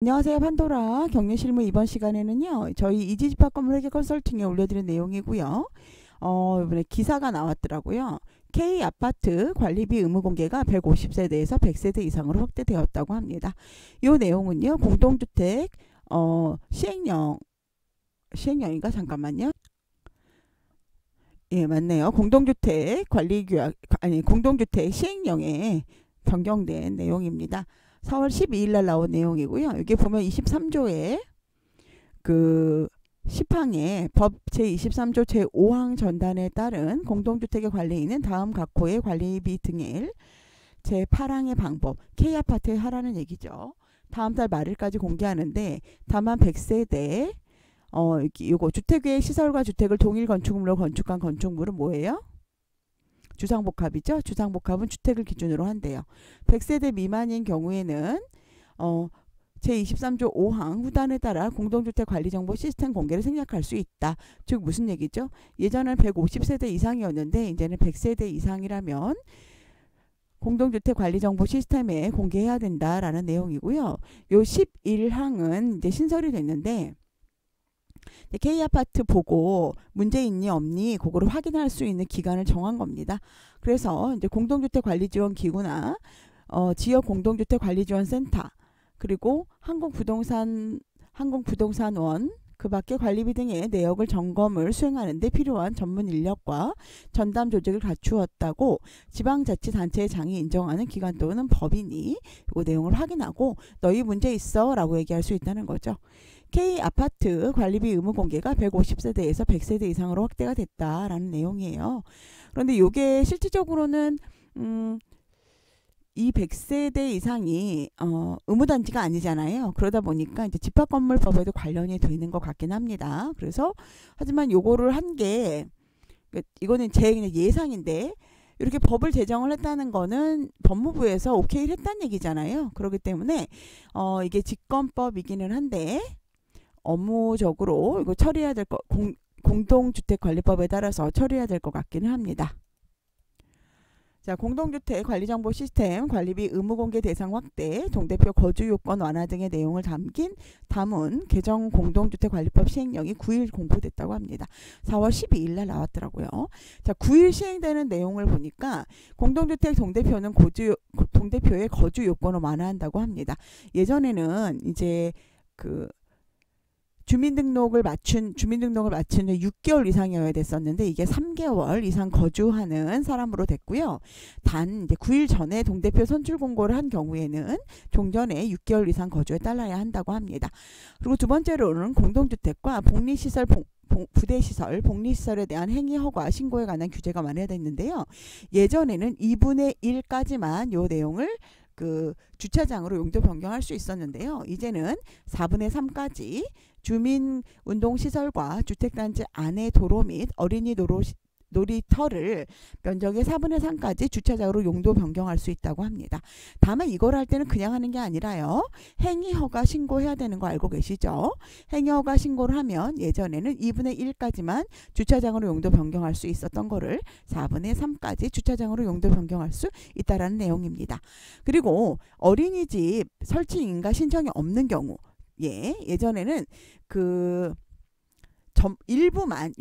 안녕하세요. 판도라 경매실무 이번 시간에는요. 저희 이지집합건물 회계 컨설팅에 올려드린 내용이고요. 이번에 기사가 나왔더라고요. K아파트 관리비 의무 공개가 150세대에서 100세대 이상으로 확대되었다고 합니다. 이 내용은요. 공동주택 시행령인가? 잠깐만요. 예, 맞네요. 공동주택 관리규약 공동주택 시행령에 변경된 내용입니다. 4월 12일 날 나온 내용이고요. 여기 보면 23조에 그 10항에 법 제23조 제5항 전단에 따른 공동주택의 관리인은 다음 각 호의 관리비 등을 제8항의 방법 K아파트에 하라는 얘기죠. 다음 달 말일까지 공개하는데 다만 100세대 요거 주택외의 시설과 주택을 동일 건축물로 건축한 건축물은 뭐예요? 주상복합이죠. 주상복합은 주택을 기준으로 한대요. 100세대 미만인 경우에는 제23조 5항 후단에 따라 공동주택 관리정보 시스템 공개를 생략할 수 있다. 즉 무슨 얘기죠? 예전엔 150세대 이상이었는데 이제는 100세대 이상이라면 공동주택 관리정보 시스템에 공개해야 된다라는 내용이고요. 요 11항은 이제 신설이 됐는데 K아파트 보고 문제 있니 없니 그거를 확인할 수 있는 기간을 정한 겁니다. 그래서 이제 공동주택관리지원기구나 지역 공동주택관리지원센터 그리고 항공부동산원 그 밖에 관리비 등의 내역을 점검을 수행하는 데 필요한 전문 인력과 전담 조직을 갖추었다고 지방자치단체의 장이 인정하는 기관 또는 법인이 이 내용을 확인하고 너희 문제 있어 라고 얘기할 수 있다는 거죠. K아파트 관리비 의무 공개가 150세대에서 100세대 이상으로 확대가 됐다라는 내용이에요. 그런데 이게 실질적으로는 이 100세대 이상이 의무단지가 아니잖아요. 그러다 보니까 이제 집합건물법에도 관련이 되는 것 같긴 합니다. 그래서 하지만 요거를 한 게 이거는 제 그냥 예상인데 이렇게 법을 제정을 했다는 거는 법무부에서 오케이를 했다는 얘기잖아요. 그렇기 때문에 이게 직권법이기는 한데 업무적으로 이거 처리해야 될 거 공동주택관리법에 따라서 처리해야 될 것 같기는 합니다. 자, 공동주택 관리정보 시스템 관리비 의무공개 대상 확대 동대표 거주요건 완화 등의 내용을 담은 개정 공동주택관리법 시행령이 9일 공布됐다고 합니다. 4월 12일 날 나왔더라고요. 자, 9일 시행되는 내용을 보니까 공동주택 동대표의 거주요건을 완화한다고 합니다. 예전에는 이제 주민등록을 맞춘 6개월 이상이어야 됐었는데 이게 3개월 이상 거주하는 사람으로 됐고요. 단 이제 9일 전에 동대표 선출 공고를 한 경우에는 종전에 6개월 이상 거주에 따라야 한다고 합니다. 그리고 두 번째로는 공동주택과 복리시설 부대시설, 복리시설에 대한 행위 허가 신고에 관한 규제가 완화됐는데요. 예전에는 2분의 1까지만 요 내용을 주차장으로 용도 변경할 수 있었는데요. 이제는 4분의 3까지 주민운동시설과 주택단지 안의 도로 및 어린이 놀이터를 면적의 4분의 3까지 주차장으로 용도 변경할 수 있다고 합니다. 다만 이걸 할 때는 그냥 하는 게 아니라요. 행위허가 신고해야 되는 거 알고 계시죠? 행위허가 신고를 하면 예전에는 2분의 1까지만 주차장으로 용도 변경할 수 있었던 거를 4분의 3까지 주차장으로 용도 변경할 수 있다라는 내용입니다. 그리고 어린이집 설치 인가 신청이 없는 경우 예전에는 일부만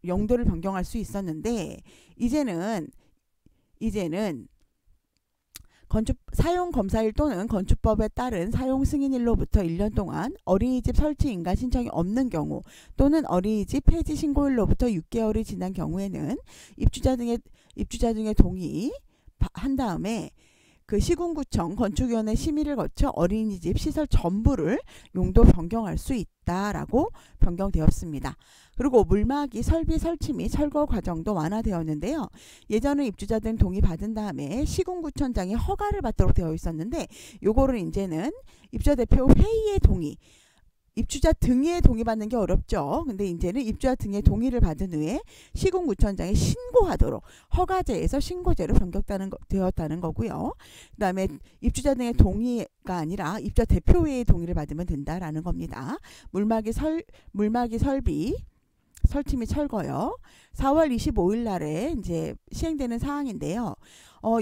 용도를 변경할 수 있었는데 이제는 사용검사일 또는 건축법에 따른 사용승인일로부터 1년 동안 어린이집 설치 인가 신청이 없는 경우 또는 어린이집 폐지 신고일로부터 6개월이 지난 경우에는 입주자 등의 동의 한 다음에 시군구청 건축위원회 심의를 거쳐 어린이집 시설 전부를 용도 변경할 수 있다라고 변경되었습니다. 그리고 물막이 설비 설치 및 철거 과정도 완화되었는데요. 예전에 입주자 등 동의 받은 다음에 시군구청장이 허가를 받도록 되어 있었는데 요거를 이제는 입주자 대표 회의의 동의 입주자 등의 동의받는 게 어렵죠. 근데 이제는 입주자 등의 동의를 받은 후에 시군구청장에 신고하도록 허가제에서 신고제로 변경되었다는 거고요. 그 다음에 입주자 등의 동의가 아니라 입주자 대표회의 동의를 받으면 된다라는 겁니다. 물막이 설비 설치 및 철거요. 4월 25일 날에 이제 시행되는 사항인데요.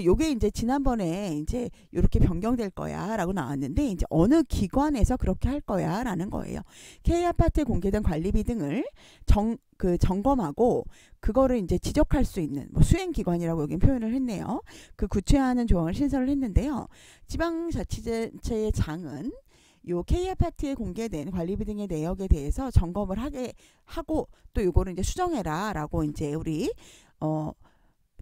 요게 이제 지난번에 이제 이렇게 변경될 거야라고 나왔는데 이제 어느 기관에서 그렇게 할 거야라는 거예요. K아파트에 공개된 관리비 등을 점검하고 그거를 이제 지적할 수 있는 뭐 수행기관이라고 여기 표현을 했네요. 그 구체화하는 조항을 신설을 했는데요. 지방자치제의 장은 요 K아파트에 공개된 관리비 등의 내역에 대해서 점검을 하고 또 요거를 이제 수정해라 라고 이제 우리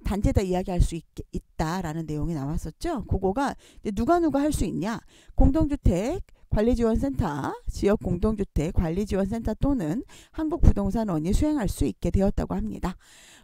단체다 이야기할 수 있다라는 내용이 나왔었죠. 그거가 이제 누가 할 수 있냐? 공동주택 관리지원센터, 지역 공동주택 관리지원센터 또는 한국부동산원이 수행할 수 있게 되었다고 합니다.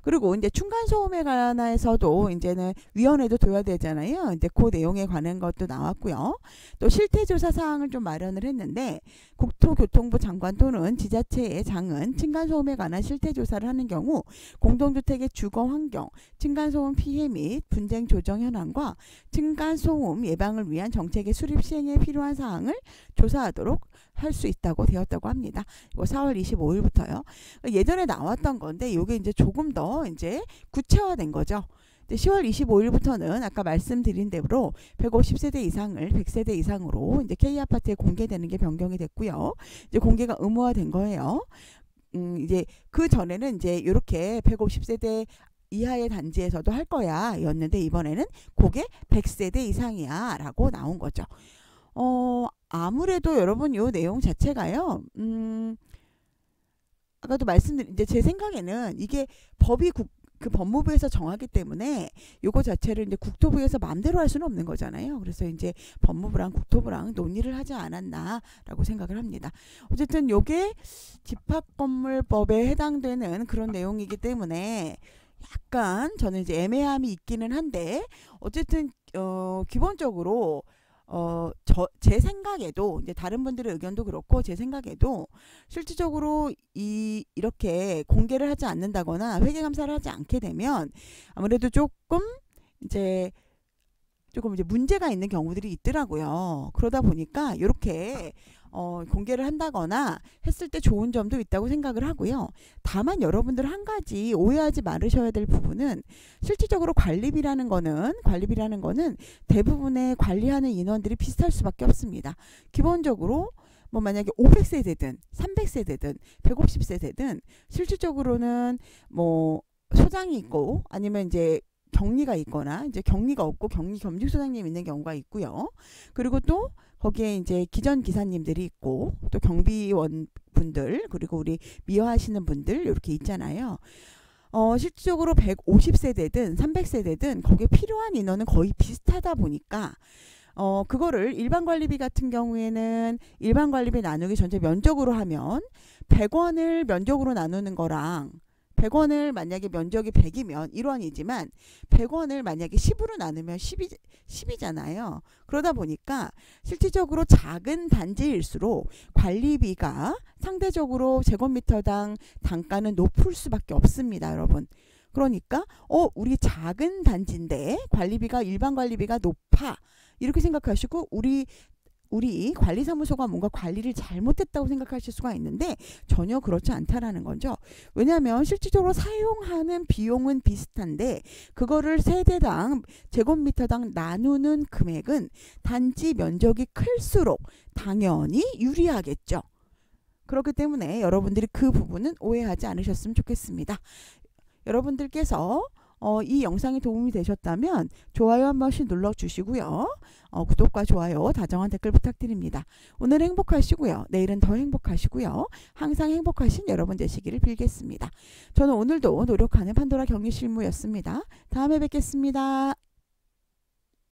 그리고 이제 층간소음에 관해서도 이제는 위원회도 둬야 되잖아요. 이제 그 내용에 관한 것도 나왔고요. 또 실태조사 사항을 좀 마련을 했는데 국토교통부 장관 또는 지자체의 장은 층간소음에 관한 실태조사를 하는 경우 공동주택의 주거 환경, 층간소음 피해 및 분쟁 조정 현황과 층간소음 예방을 위한 정책의 수립 시행에 필요한 사항을 조사하도록 할 수 있다고 되었다고 합니다. 이거 4월 25일부터요. 예전에 나왔던 건데 이게 이제 조금 더 이제 구체화된 거죠. 10월 25일부터는 아까 말씀드린 대로 150세대 이상을 100세대 이상으로 이제 K아파트에 공개되는 게 변경이 됐고요. 이제 공개가 의무화된 거예요. 이제 그 전에는 이제 이렇게 150세대 이하의 단지에서도 할 거야 였는데 이번에는 그게 100세대 이상이야 라고 나온 거죠. 아무래도 여러분 요 내용 자체가요. 아까도 말씀드린 이제 제 생각에는 이게 법이 그 법무부에서 정하기 때문에 요거 자체를 이제 국토부에서 마음대로 할 수는 없는 거잖아요. 그래서 이제 법무부랑 국토부랑 논의를 하지 않았나라고 생각을 합니다. 어쨌든 요게 집합건물법에 해당되는 그런 내용이기 때문에 약간 저는 이제 애매함이 있기는 한데 어쨌든 기본적으로 제 생각에도 이제 다른 분들의 의견도 그렇고 제 생각에도 실질적으로 이렇게 공개를 하지 않는다거나 회계 감사를 하지 않게 되면 아무래도 조금 이제 문제가 있는 경우들이 있더라고요. 그러다 보니까 이렇게 공개를 한다거나 했을 때 좋은 점도 있다고 생각을 하고요. 다만 여러분들 한 가지 오해하지 말으셔야 될 부분은 실질적으로 관리비라는 거는 대부분의 관리하는 인원들이 비슷할 수밖에 없습니다. 기본적으로 뭐 만약에 500세대든 300세대든 150세대든 실질적으로는 뭐 소장이 있고 아니면 이제 격리가 있거나 이제 격리가 없고 겸직소장님 있는 경우가 있고요. 그리고 또 거기에 이제 기전 기사님들이 있고 또 경비원 분들 그리고 우리 미화하시는 분들 이렇게 있잖아요. 실질적으로 150세대든 300세대든 거기에 필요한 인원은 거의 비슷하다 보니까 그거를 일반 관리비 같은 경우에는 일반 관리비 나누기 전체 면적으로 하면 100원을 면적으로 나누는 거랑 100원을 만약에 면적이 100이면 1원이지만 100원을 만약에 10으로 나누면 10이잖아요. 그러다 보니까 실질적으로 작은 단지일수록 관리비가 상대적으로 제곱미터당 단가는 높을 수밖에 없습니다, 여러분. 그러니까 우리 작은 단지인데 관리비가 일반 관리비가 높아 이렇게 생각하시고 우리 관리사무소가 뭔가 관리를 잘못했다고 생각하실 수가 있는데 전혀 그렇지 않다라는 거죠. 왜냐하면 실질적으로 사용하는 비용은 비슷한데 그거를 세대당 제곱미터당 나누는 금액은 단지 면적이 클수록 당연히 유리하겠죠. 그렇기 때문에 여러분들이 그 부분은 오해하지 않으셨으면 좋겠습니다. 여러분들께서 이 영상이 도움이 되셨다면 좋아요 한 번씩 눌러주시고요. 구독과 좋아요, 다정한 댓글 부탁드립니다. 오늘 행복하시고요. 내일은 더 행복하시고요. 항상 행복하신 여러분 되시기를 빌겠습니다. 저는 오늘도 노력하는 판도라 격리실무였습니다. 다음에 뵙겠습니다.